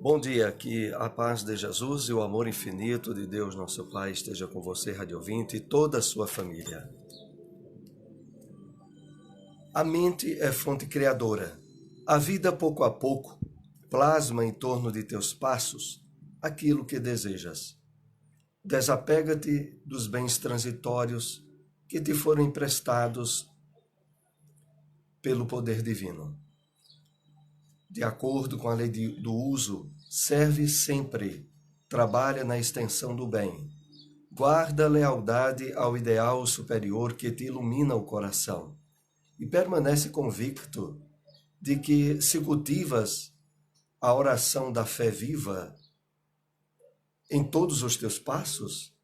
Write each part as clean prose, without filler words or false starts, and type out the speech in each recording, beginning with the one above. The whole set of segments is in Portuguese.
Bom dia, que a paz de Jesus e o amor infinito de Deus, nosso Pai, esteja com você, rádio ouvinte, e toda a sua família. A mente é fonte criadora. A vida, pouco a pouco, plasma em torno de teus passos aquilo que desejas. Desapega-te dos bens transitórios que te foram emprestados pelo poder divino. De acordo com a lei do uso, serve sempre, trabalha na extensão do bem. Guarda lealdade ao ideal superior que te ilumina o coração e permanece convicto de que, se cultivas a oração da fé viva em todos os teus passos,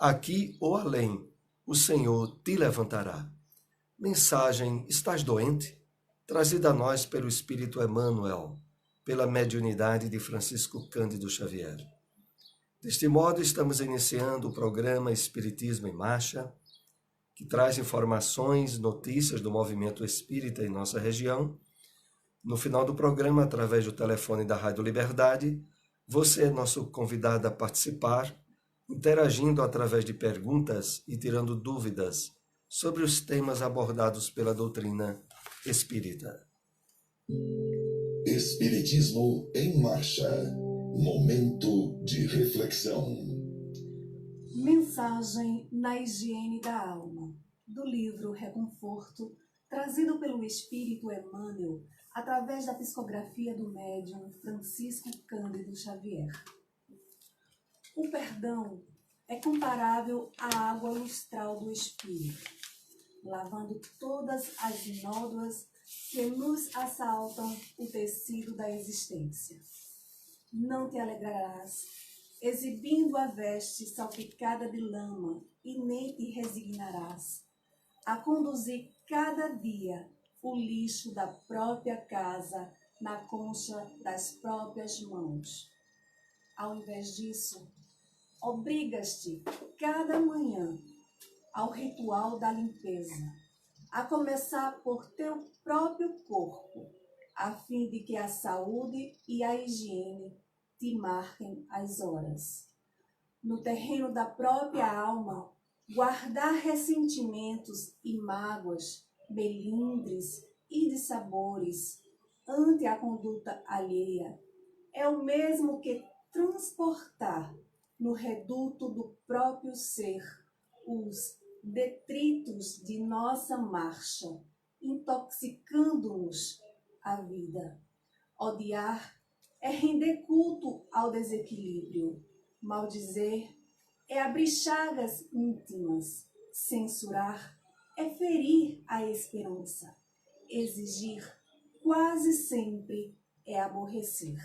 aqui ou além, o Senhor te levantará. Mensagem: estás doente? Trazida a nós pelo Espírito Emmanuel, pela mediunidade de Francisco Cândido Xavier. Deste modo, estamos iniciando o programa Espiritismo em Marcha, que traz informações, notícias do movimento espírita em nossa região. No final do programa, através do telefone da Rádio Liberdade, você é nosso convidado a participar, interagindo através de perguntas e tirando dúvidas sobre os temas abordados pela doutrina espírita. Espiritismo em Marcha. Momento de reflexão. Mensagem na higiene da alma, do livro Reconforto, trazido pelo Espírito Emmanuel, através da psicografia do médium Francisco Cândido Xavier. O perdão é comparável à água lustral do Espírito, lavando todas as nódoas que nos assaltam o tecido da existência. Não te alegrarás, exibindo a veste salpicada de lama, e nem te resignarás a conduzir cada dia o lixo da própria casa na concha das próprias mãos. Ao invés disso, obrigas-te cada manhã ao ritual da limpeza, a começar por teu próprio corpo, a fim de que a saúde e a higiene te marquem as horas. No terreno da própria alma, guardar ressentimentos e mágoas, melindres e dissabores ante a conduta alheia é o mesmo que transportar no reduto do próprio ser os detritos de nossa marcha, intoxicando-nos a vida. Odiar é render culto ao desequilíbrio. Maldizer é abrir chagas íntimas. Censurar é ferir a esperança. Exigir quase sempre é aborrecer.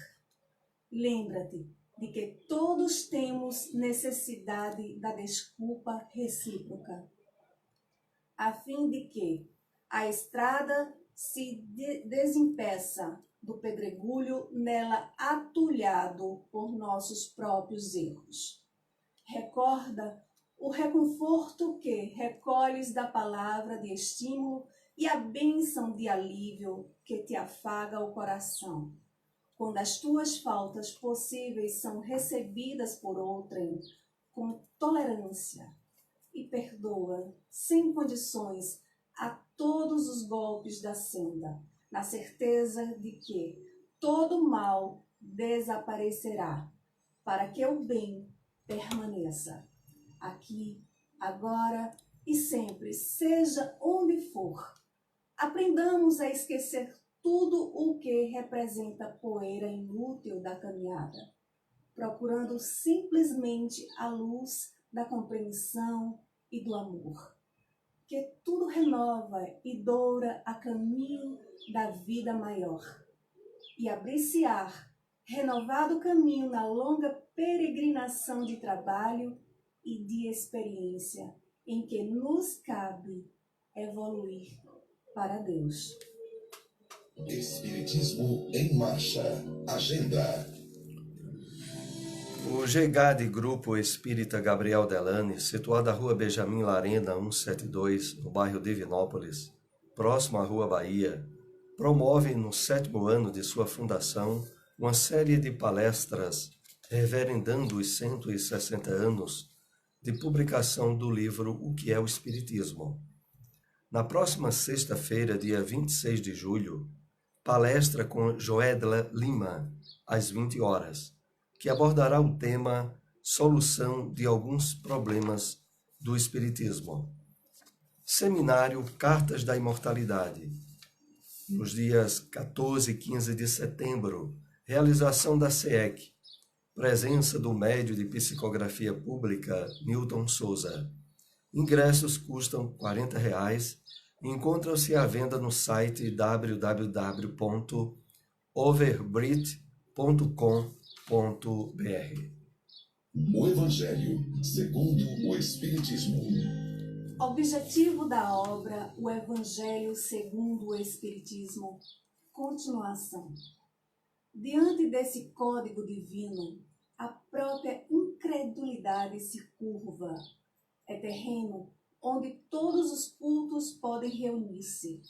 Lembra-te de que todos temos necessidade da desculpa recíproca, a fim de que a estrada se desempeça do pedregulho nela atulhado por nossos próprios erros. Recorda o reconforto que recolhes da palavra de estímulo e a bênção de alívio que te afaga o coração, quando as tuas faltas possíveis são recebidas por outrem com tolerância, e perdoa sem condições a todos os golpes da senda, na certeza de que todo mal desaparecerá, para que o bem permaneça, aqui, agora e sempre, seja onde for. Aprendamos a esquecer tudo o que representa poeira inútil da caminhada, procurando simplesmente a luz da compreensão e do amor, que tudo renova e doura a caminho da vida maior, e abrir-se-á renovado caminho na longa peregrinação de trabalho e de experiência em que nos cabe evoluir para Deus. Espiritismo em Marcha. Agenda. O GEGAD Grupo Espírita Gabriel Delane, situado na rua Benjamin Larena 172, no bairro Divinópolis, próximo à Rua Bahia, promove no 7º ano de sua fundação uma série de palestras reverendando os 160 anos de publicação do livro O que é o Espiritismo. Na próxima sexta-feira, dia 26 de julho, palestra com Joedla Lima, às 20 horas, que abordará o tema Solução de alguns problemas do Espiritismo. Seminário Cartas da Imortalidade, nos dias 14 e 15 de setembro, realização da SEEC, presença do médio de psicografia pública Newton Souza. Ingressos custam R$ 40 e encontram-se à venda no site www.overbrit.com.br. O Evangelho segundo o Espiritismo. Objetivo da obra O Evangelho segundo o Espiritismo. Continuação. Diante desse código divino, a própria incredulidade se curva. É terreno onde todos os cultos podem reunir-se,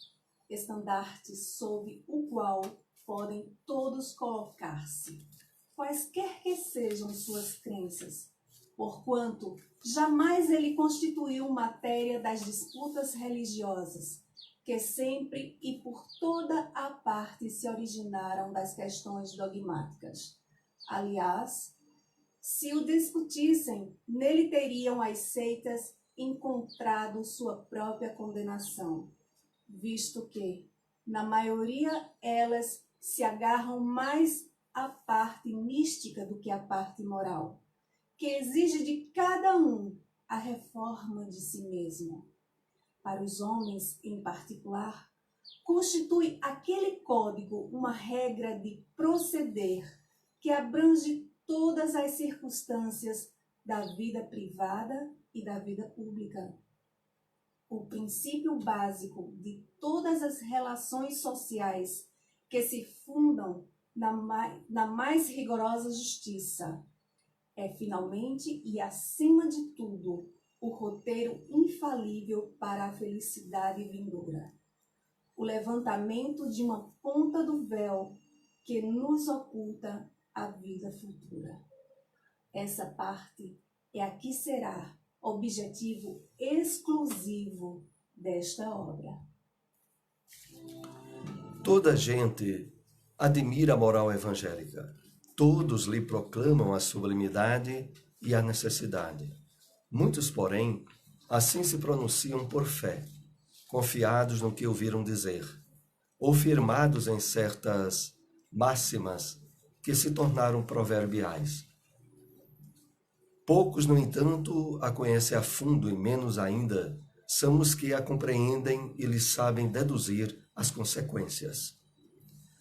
estandarte sob o qual podem todos colocar-se, quaisquer que sejam suas crenças, porquanto jamais ele constituiu matéria das disputas religiosas, que sempre e por toda a parte se originaram das questões dogmáticas. Aliás, se o discutissem, nele teriam as seitas encontrado sua própria condenação, visto que, na maioria, elas se agarram mais à parte mística do que à parte moral, que exige de cada um a reforma de si mesmo. Para os homens, em particular, constitui aquele código uma regra de proceder que abrange todas as circunstâncias da vida privada e da vida pública. O princípio básico de todas as relações sociais que se fundam na mais rigorosa justiça é, finalmente e acima de tudo, o roteiro infalível para a felicidade vindoura. O levantamento de uma ponta do véu que nos oculta a vida futura. Essa parte é a que será objetivo exclusivo desta obra. Toda gente admira a moral evangélica. Todos lhe proclamam a sublimidade e a necessidade. Muitos, porém, assim se pronunciam por fé, confiados no que ouviram dizer, ou firmados em certas máximas que se tornaram proverbiais. Poucos, no entanto, a conhecem a fundo e menos ainda são os que a compreendem e lhe sabem deduzir as consequências.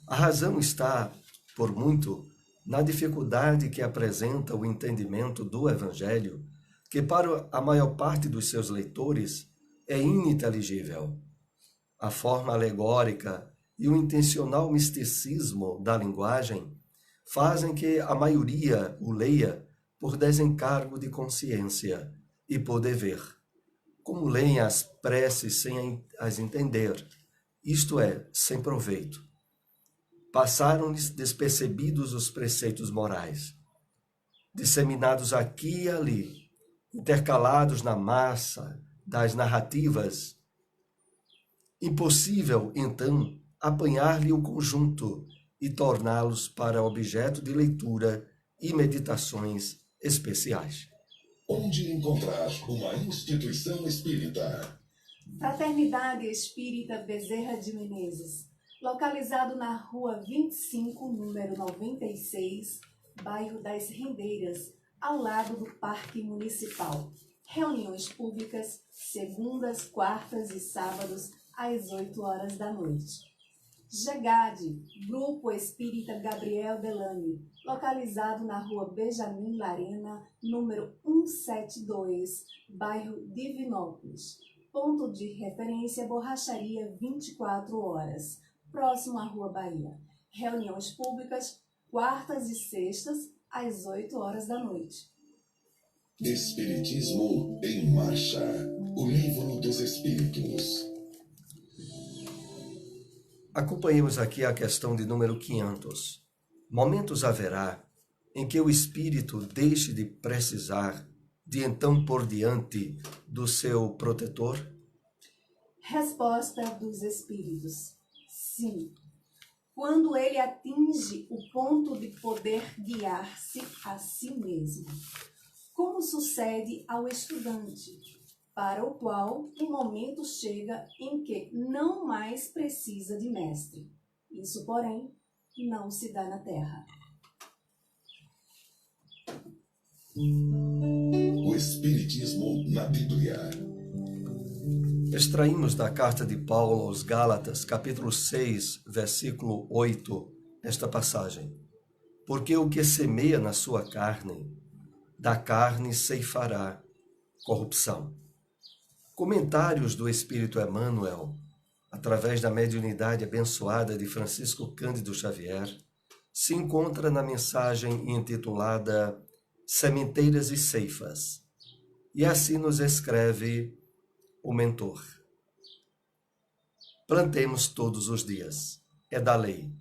A razão está, por muito, na dificuldade que apresenta o entendimento do Evangelho, que para a maior parte dos seus leitores é ininteligível. A forma alegórica e o intencional misticismo da linguagem fazem que a maioria o leia por desencargo de consciência e por dever, como leem as preces sem as entender, isto é, sem proveito. Passaram-lhes despercebidos os preceitos morais, disseminados aqui e ali, intercalados na massa das narrativas. Impossível, então, apanhar-lhe o conjunto e torná-los para objeto de leitura e meditações especiais. Onde encontrar uma instituição espírita? Fraternidade Espírita Bezerra de Menezes, localizado na Rua 25, número 96, bairro das Rendeiras, ao lado do Parque Municipal. Reuniões públicas, segundas, quartas e sábados, às 8 horas da noite. GEGAD, Grupo Espírita Gabriel Delane, localizado na Rua Benjamin Larena, número 172, bairro Divinópolis. Ponto de referência Borracharia 24 horas, próximo à Rua Bahia. Reuniões públicas, quartas e sextas, às 8 horas da noite. Espiritismo em Marcha, o livro dos Espíritos. Acompanhemos aqui a questão de número 500. Momentos haverá em que o espírito deixe de precisar de então por diante do seu protetor? Resposta dos espíritos: sim. Quando ele atinge o ponto de poder guiar-se a si mesmo, como sucede ao estudante, para o qual o momento chega em que não mais precisa de mestre. Isso, porém, não se dá na Terra. O Espiritismo na Bíblia. Extraímos da carta de Paulo aos Gálatas, capítulo 6, versículo 8, esta passagem. Porque o que semeia na sua carne, da carne ceifará corrupção. Comentários do Espírito Emmanuel, através da mediunidade abençoada de Francisco Cândido Xavier, se encontra na mensagem intitulada Sementeiras e Ceifas. E assim nos escreve o mentor. Plantemos todos os dias, é da lei.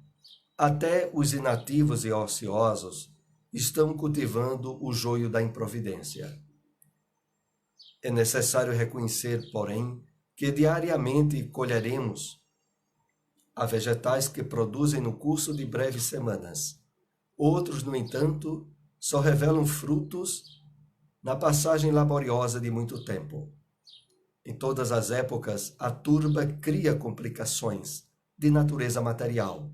Até os inativos e ociosos estão cultivando o joio da improvidência. É necessário reconhecer, porém, que diariamente colheremos há vegetais que produzem no curso de breves semanas. Outros, no entanto, só revelam frutos na passagem laboriosa de muito tempo. Em todas as épocas, a turba cria complicações de natureza material,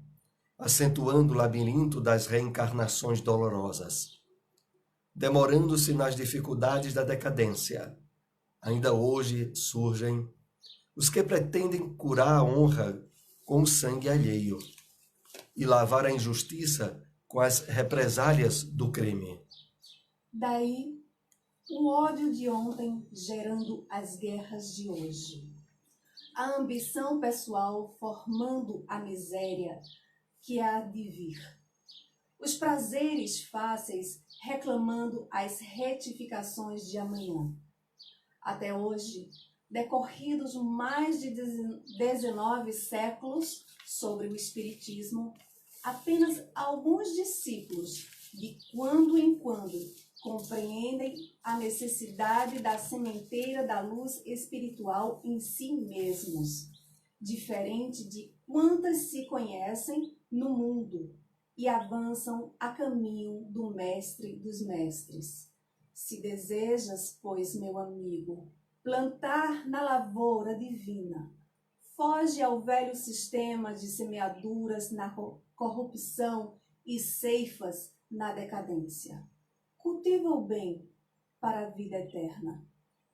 acentuando o labirinto das reencarnações dolorosas, demorando-se nas dificuldades da decadência. Ainda hoje surgem os que pretendem curar a honra com o sangue alheio e lavar a injustiça com as represálias do crime. Daí, o ódio de ontem gerando as guerras de hoje. A ambição pessoal formando a miséria que há de vir. Os prazeres fáceis reclamando as retificações de amanhã. Até hoje, decorridos mais de 19 séculos sobre o Espiritismo, apenas alguns discípulos, de quando em quando, compreendem a necessidade da sementeira da luz espiritual em si mesmos, diferente de quantas se conhecem no mundo e avançam a caminho do Mestre dos Mestres. Se desejas, pois, meu amigo, plantar na lavoura divina, foge ao velho sistema de semeaduras na corrupção e ceifas na decadência. Cultiva o bem para a vida eterna.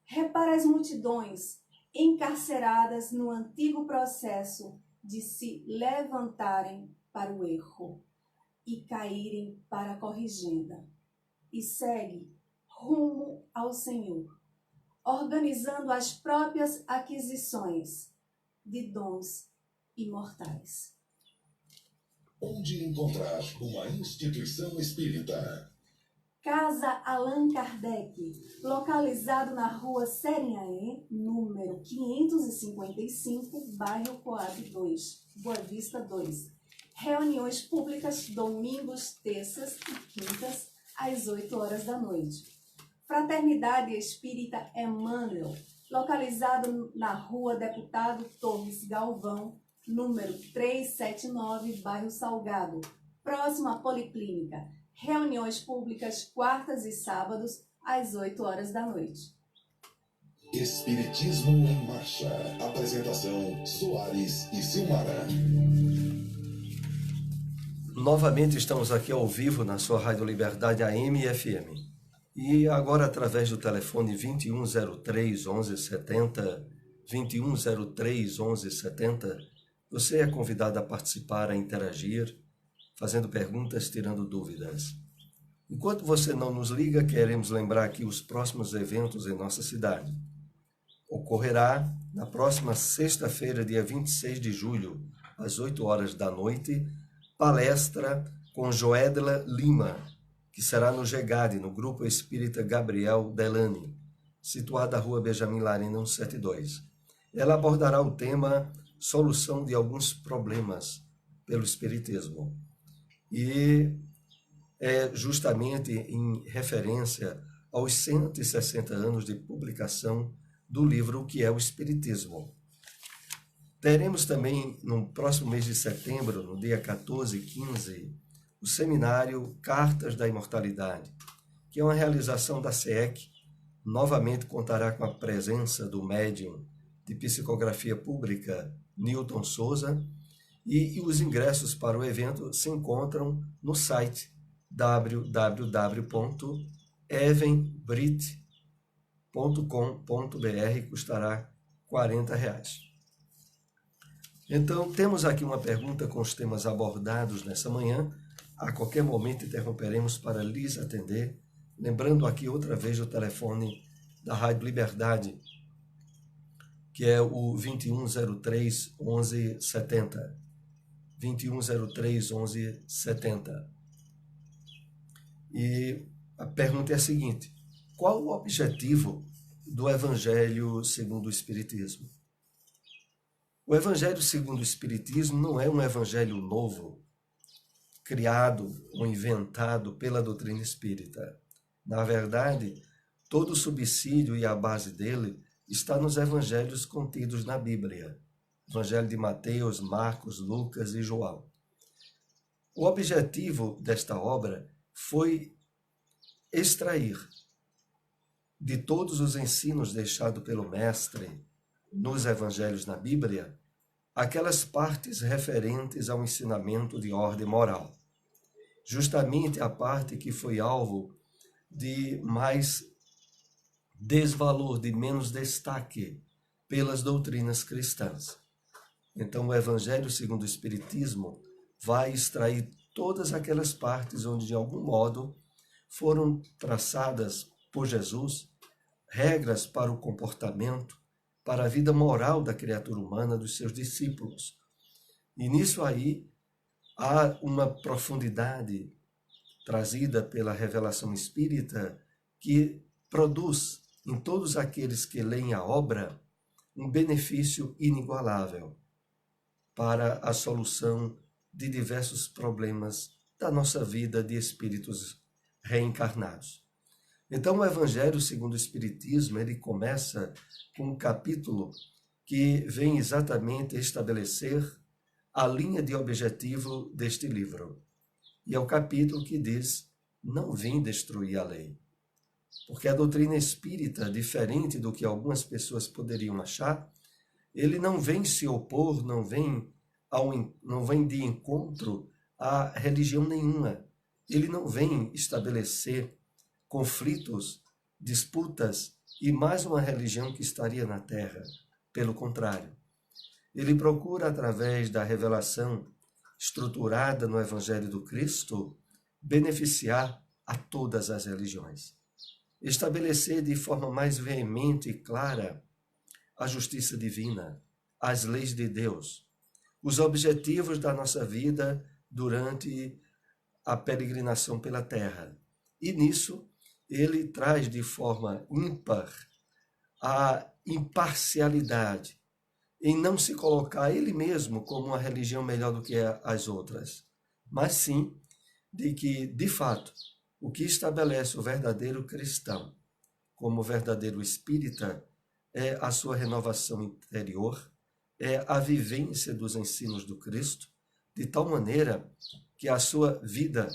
Repara as multidões encarceradas no antigo processo de se levantarem para o erro e caírem para a corrigenda. E segue rumo ao Senhor, organizando as próprias aquisições de dons imortais. Onde encontrar uma instituição espírita? Casa Allan Kardec, localizado na rua Serenhaé, número 555, bairro Coab 2, Boa Vista 2. Reuniões públicas domingos, terças e quintas, às 8 horas da noite. Fraternidade Espírita Emmanuel, localizado na rua Deputado Torres Galvão, número 379, bairro Salgado, próximo à Policlínica. Reuniões públicas quartas e sábados, às 8 horas da noite. Espiritismo em Marcha. Apresentação: Soares e Silmara. Novamente estamos aqui ao vivo na sua Rádio Liberdade AM e FM. E agora através do telefone 2103 1170, 2103 1170, você é convidado a participar, a interagir, fazendo perguntas, tirando dúvidas. Enquanto você não nos liga, queremos lembrar aqui os próximos eventos em nossa cidade. Ocorrerá na próxima sexta-feira, dia 26 de julho, às 8 horas da noite, palestra com Joedla Lima, que será no GEGAD, no Grupo Espírita Gabriel Delane, situada na rua Benjamin Larina 172. Ela abordará o tema Solução de alguns problemas pelo Espiritismo. e é justamente em referência aos 160 anos de publicação do livro O que é o Espiritismo. Teremos também, no próximo mês de setembro, no dia 14 e 15, o seminário Cartas da Imortalidade, que é uma realização da SEEC. Novamente contará com a presença do médium de psicografia pública Newton Souza, e os ingressos para o evento se encontram no site www.evenbrit.com.br, custará R$ 40. Então, temos aqui uma pergunta com os temas abordados nessa manhã. A qualquer momento interromperemos para lhes atender. Lembrando aqui outra vez o telefone da Rádio Liberdade, que é o 2103 1170. 2103 1170. E a pergunta é a seguinte: qual o objetivo do Evangelho segundo o Espiritismo? O Evangelho segundo o Espiritismo não é um evangelho novo, criado ou inventado pela doutrina espírita. Na verdade, todo o subsídio e a base dele está nos evangelhos contidos na Bíblia. Evangelho de Mateus, Marcos, Lucas e João. O objetivo desta obra foi extrair de todos os ensinos deixados pelo Mestre nos evangelhos na Bíblia aquelas partes referentes ao ensinamento de ordem moral. Justamente a parte que foi alvo de mais desvalor, de menos destaque pelas doutrinas cristãs. Então, o Evangelho segundo o Espiritismo vai extrair todas aquelas partes onde, de algum modo, foram traçadas por Jesus regras para o comportamento, para a vida moral da criatura humana, dos seus discípulos. E nisso aí há uma profundidade trazida pela revelação espírita que produz em todos aqueles que leem a obra um benefício inigualável para a solução de diversos problemas da nossa vida de espíritos reencarnados. Então, o Evangelho segundo o Espiritismo, ele começa com um capítulo que vem exatamente estabelecer a linha de objetivo deste livro. E é o capítulo que diz: não vim destruir a lei. Porque a doutrina espírita, diferente do que algumas pessoas poderiam achar, ele não vem se opor, não vem de encontro a religião nenhuma. Ele não vem estabelecer conflitos, disputas e mais uma religião que estaria na Terra. Pelo contrário, ele procura, através da revelação estruturada no Evangelho do Cristo, beneficiar a todas as religiões. Estabelecer de forma mais veemente e clara a justiça divina, as leis de Deus, os objetivos da nossa vida durante a peregrinação pela Terra. E nisso, ele traz de forma ímpar a imparcialidade, em não se colocar ele mesmo como uma religião melhor do que as outras, mas sim de que, de fato, o que estabelece o verdadeiro cristão como verdadeiro espírita é a sua renovação interior, é a vivência dos ensinos do Cristo, de tal maneira que a sua vida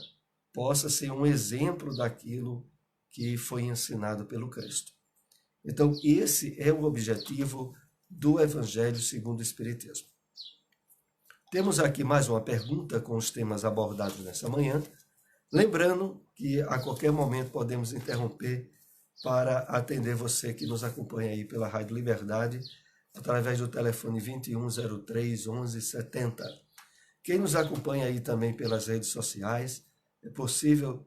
possa ser um exemplo daquilo que foi ensinado pelo Cristo. Então, esse é o objetivo do Evangelho segundo o Espiritismo. Temos aqui mais uma pergunta com os temas abordados nessa manhã. Lembrando que a qualquer momento podemos interromper para atender você que nos acompanha aí pela Rádio Liberdade, através do telefone 2103 1170. Quem nos acompanha aí também pelas redes sociais, é possível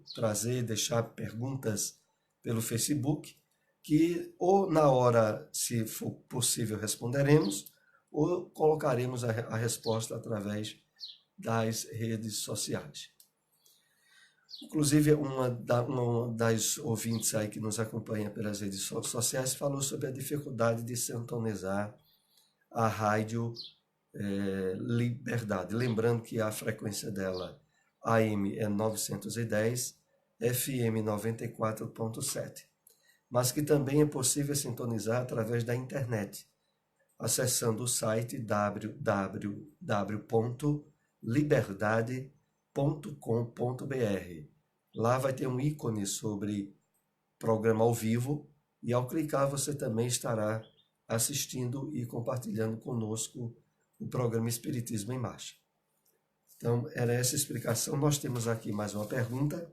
deixar perguntas pelo Facebook, que ou na hora, se for possível, responderemos, ou colocaremos a resposta através das redes sociais. Inclusive, uma das ouvintes aí que nos acompanha pelas redes sociais falou sobre a dificuldade de sintonizar a Rádio Liberdade. Lembrando que a frequência dela AM é 910, FM 94.7, mas que também é possível sintonizar através da internet, acessando o site www.liberdade.com.br. Lá vai ter um ícone sobre programa ao vivo e ao clicar você também estará assistindo e compartilhando conosco o programa Espiritismo em Marcha. Então, era essa explicação. Nós temos aqui mais uma pergunta,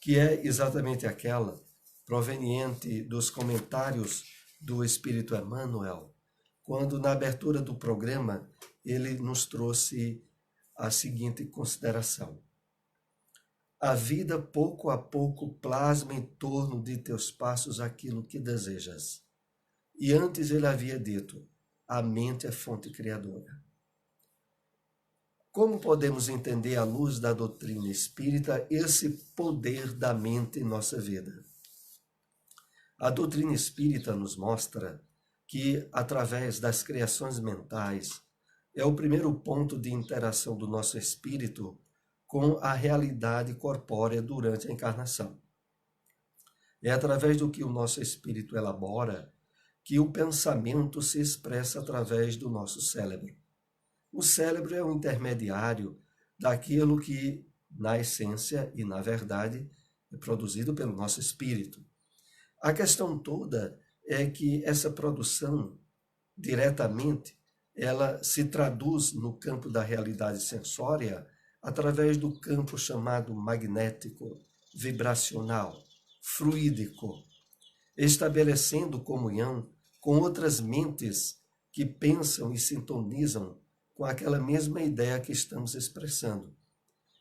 que é exatamente aquela proveniente dos comentários do Espírito Emmanuel, quando na abertura do programa ele nos trouxe a seguinte consideração: a vida pouco a pouco plasma em torno de teus passos aquilo que desejas. E antes ele havia dito: a mente é fonte criadora. Como podemos entender à luz da doutrina espírita esse poder da mente em nossa vida? A doutrina espírita nos mostra que, através das criações mentais, é o primeiro ponto de interação do nosso espírito com a realidade corpórea durante a encarnação. É através do que o nosso espírito elabora que o pensamento se expressa através do nosso cérebro. O cérebro é o intermediário daquilo que, na essência e na verdade, é produzido pelo nosso espírito. A questão toda é que essa produção, diretamente, ela se traduz no campo da realidade sensória através do campo chamado magnético, vibracional, fluídico, estabelecendo comunhão com outras mentes que pensam e sintonizam com aquela mesma ideia que estamos expressando,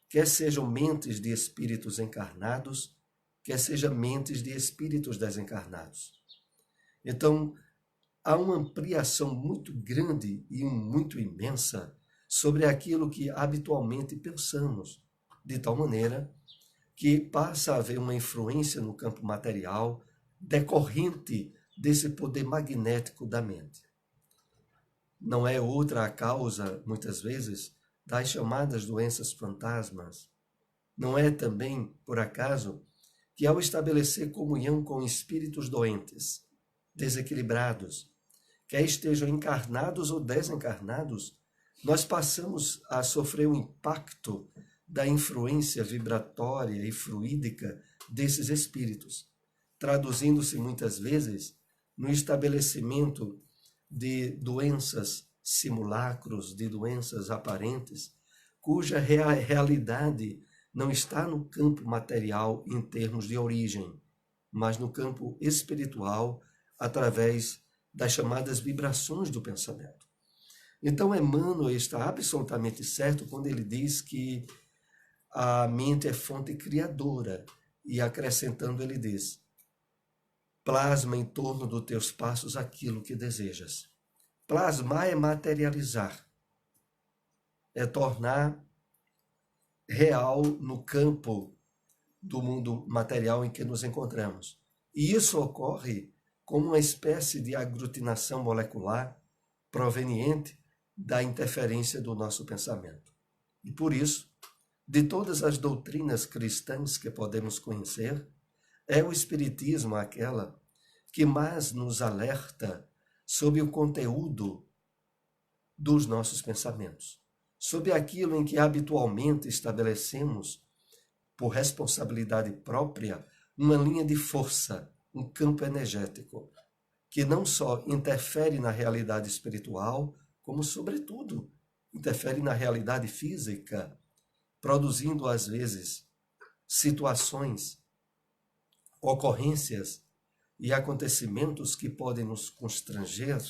quer sejam mentes de espíritos encarnados, quer sejam mentes de espíritos desencarnados. Então, há uma ampliação muito grande e muito imensa sobre aquilo que habitualmente pensamos, de tal maneira que passa a haver uma influência no campo material decorrente desse poder magnético da mente. Não é outra a causa, muitas vezes, das chamadas doenças fantasmas. Não é também, por acaso, que ao estabelecer comunhão com espíritos doentes, desequilibrados, quer estejam encarnados ou desencarnados, nós passamos a sofrer o impacto da influência vibratória e fluídica desses espíritos, traduzindo-se muitas vezes no estabelecimento de doenças simulacros, de doenças aparentes, cuja realidade não está no campo material em termos de origem, mas no campo espiritual, através das chamadas vibrações do pensamento. Então, Emmanuel está absolutamente certo quando ele diz que a mente é fonte criadora, e acrescentando ele diz: plasma em torno dos teus passos aquilo que desejas. Plasmar é materializar, é tornar real no campo do mundo material em que nos encontramos. E isso ocorre como uma espécie de aglutinação molecular proveniente da interferência do nosso pensamento. E por isso, de todas as doutrinas cristãs que podemos conhecer, é o Espiritismo aquela que mais nos alerta sobre o conteúdo dos nossos pensamentos, sobre aquilo em que habitualmente estabelecemos, por responsabilidade própria, uma linha de força, um campo energético, que não só interfere na realidade espiritual, como, sobretudo, interfere na realidade física, produzindo, às vezes, situações, ocorrências e acontecimentos que podem nos constranger,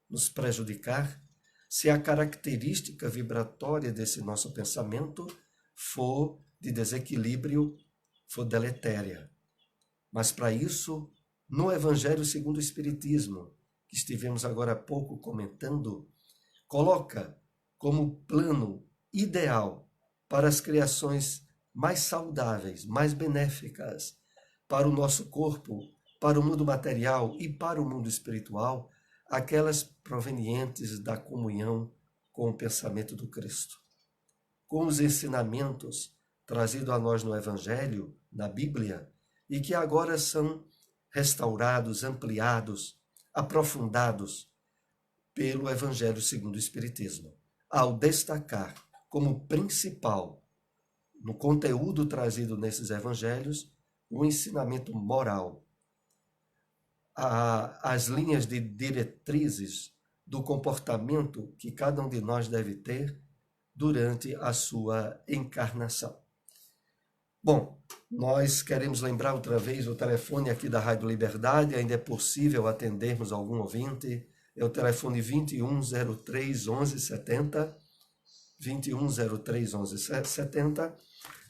nos prejudicar, se a característica vibratória desse nosso pensamento for de desequilíbrio, for deletéria. Mas para isso, no Evangelho segundo o Espiritismo, que estivemos agora há pouco comentando, coloca como plano ideal para as criações mais saudáveis, mais benéficas para o nosso corpo, para o mundo material e para o mundo espiritual, aquelas provenientes da comunhão com o pensamento do Cristo. com os ensinamentos trazidos a nós no Evangelho, na Bíblia, e que agora são restaurados, ampliados, aprofundados pelo Evangelho segundo o Espiritismo, ao destacar como principal, no conteúdo trazido nesses evangelhos, o ensinamento moral, as linhas de diretrizes do comportamento que cada um de nós deve ter durante a sua encarnação. Bom, nós queremos lembrar outra vez o telefone aqui da Rádio Liberdade, ainda é possível atendermos algum ouvinte, é o telefone 2103 1170, 2103 1170,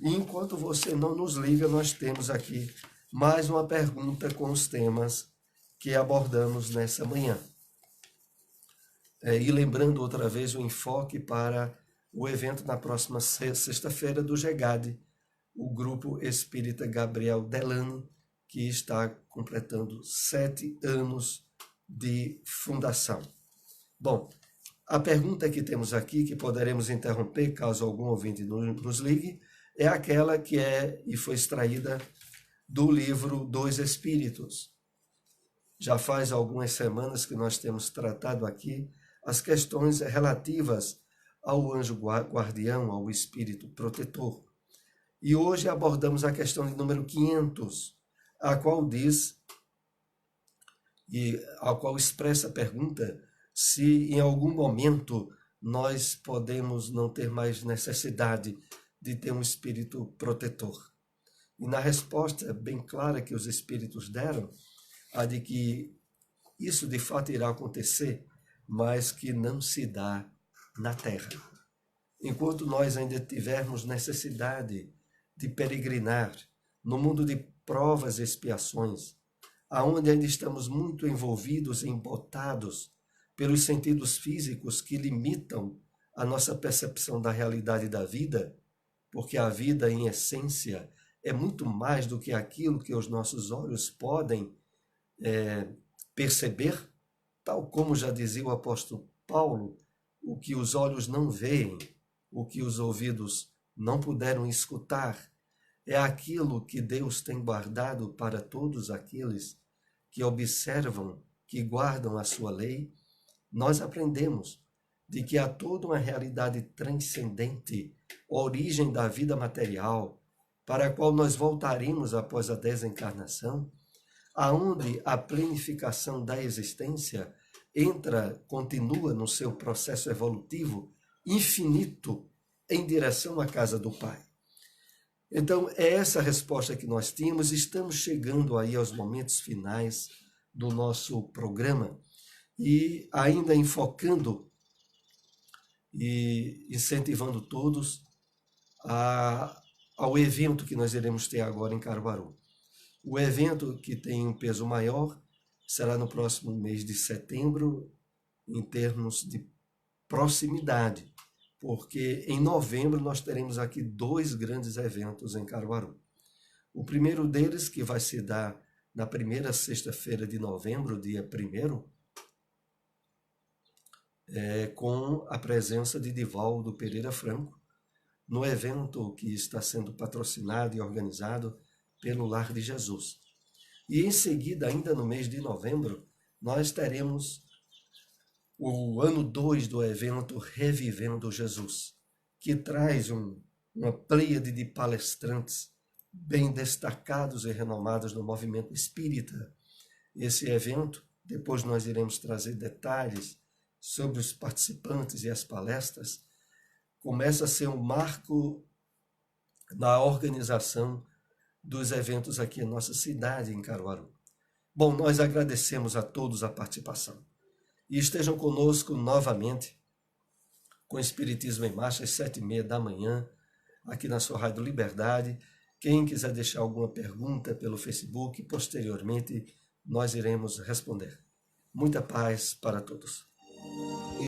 e enquanto você não nos liga, nós temos aqui mais uma pergunta com os temas que abordamos nessa manhã. E lembrando outra vez o enfoque para o evento na próxima sexta-feira do GEGAD, o Grupo Espírita Gabriel Delano, que está completando 7 anos de fundação. Bom, a pergunta que temos aqui, que poderemos interromper caso algum ouvinte nos ligue, é aquela que e foi extraída do livro Dois Espíritos. Já faz algumas semanas que nós temos tratado aqui as questões relativas ao anjo guardião, ao espírito protetor. E hoje abordamos a questão de número 500, a qual diz, e a qual expressa a pergunta, se em algum momento nós podemos não ter mais necessidade de ter um espírito protetor. E na resposta bem clara que os espíritos deram, a de que isso de fato irá acontecer, mas que não se dá na Terra. Enquanto nós ainda tivermos necessidade de peregrinar no mundo de provas e expiações, aonde ainda estamos muito envolvidos e embotados pelos sentidos físicos que limitam a nossa percepção da realidade da vida, porque a vida, em essência, é muito mais do que aquilo que os nossos olhos podem perceber, tal como já dizia o apóstolo Paulo, o que os olhos não veem, o que os ouvidos não puderam escutar, é aquilo que Deus tem guardado para todos aqueles que observam, que guardam a sua lei. Nós aprendemos de que há toda uma realidade transcendente, origem da vida material, para a qual nós voltaremos após a desencarnação, aonde a planificação da existência continua no seu processo evolutivo infinito em direção à casa do Pai. Então, é essa a resposta que nós tínhamos. Estamos chegando aí aos momentos finais do nosso programa e ainda enfocando e incentivando todos ao evento que nós iremos ter agora em Caruaru. O evento que tem um peso maior será no próximo mês de setembro, em termos de proximidade, porque em novembro nós teremos aqui 2 grandes eventos em Caruaru. O primeiro deles, que vai se dar na primeira sexta-feira de novembro, dia 1º, com a presença de Divaldo Pereira Franco, no evento que está sendo patrocinado e organizado pelo Lar de Jesus. E em seguida, ainda no mês de novembro, nós teremos o ano 2 do evento Revivendo Jesus, que traz uma pleiade de palestrantes bem destacados e renomados no movimento espírita. Esse evento, depois nós iremos trazer detalhes sobre os participantes e as palestras, começa a ser um marco na organização dos eventos aqui em nossa cidade, em Caruaru. Bom, nós agradecemos a todos a participação. E estejam conosco novamente com o Espiritismo em Marcha, às 7h30 da manhã, aqui na sua Rádio Liberdade. Quem quiser deixar alguma pergunta pelo Facebook, posteriormente nós iremos responder. Muita paz para todos.